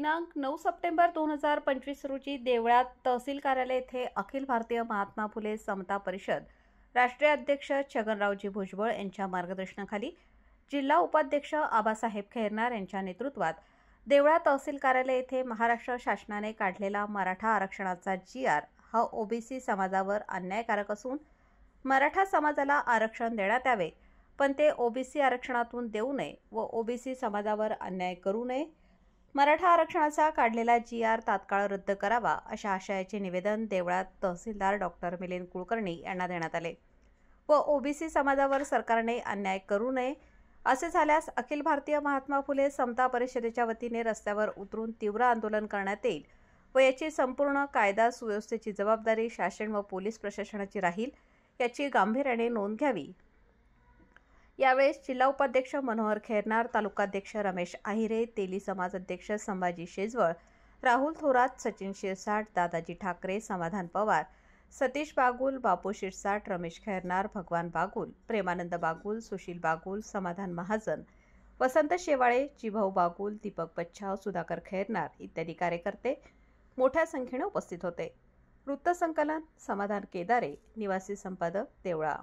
दिनांक 9 सप्टेंबर 2025 रोजी देवळात तहसील कार्यालय येथे अखिल भारतीय महात्मा फुले समता परिषद राष्ट्रीय अध्यक्ष छगनरावजी भुजबळ यांच्या मार्गदर्शनाखाली जिल्हा उपाध्यक्ष आबासाहेब खैरनार यांच्या नेतृत्वात देवळा तहसील कार्यालय येथे महाराष्ट्र शासनाने काढलेला मराठा आरक्षणाचा जी.आर. हा ओबीसी समाजावर अन्यायकारक असून मराठा समाजाला आरक्षण देण्यात यावे, पण ते ओबीसी आरक्षणातून देऊ नये व ओबीसी समाजावर अन्याय करू नये. मराठा आरक्षणाचा काढलेला जी.आर. तात्काळ रद्द करावा अशा आशयाचे निवेदन देवळात तहसीलदार डॉक्टर मिलिंद कुलकर्णी यांना देण्यात आले व ओबीसी समाजावर सरकारने अन्याय करू नये, असे झाल्यास अखिल भारतीय महात्मा फुले समता परिषदेच्या वतीने रस्त्यावर उतरून तीव्र आंदोलन करण्यात येईल व याची संपूर्ण कायदा सुव्यवस्थेची जबाबदारी शासन व पोलीस प्रशासनाची राहील, याची गांभीर्याने नोंद घ्यावी. यावेळेस जिल्हा उपाध्यक्ष मनोहर खैरनार, तालुकाध्यक्ष रमेश आहिरे, तेली समाज अध्यक्ष संभाजी शेजवळ, राहुल थोरात, सचिन शिरसाट, दादाजी ठाकरे, समाधान पवार, सतीश बागुल, बापू शिरसाट, रमेश खैरनार, भगवान बागुल, प्रेमानंद बागुल, सुशील बागुल, समाधान महाजन, वसंत शेवाळे, जिभाऊ बागुल, दीपक बच्छाव, सुधाकर खैरनार इत्यादी कार्यकर्ते मोठ्या संख्येने उपस्थित होते. वृत्तसंकलन समाधान केदारे, निवासी संपादक, देवळा.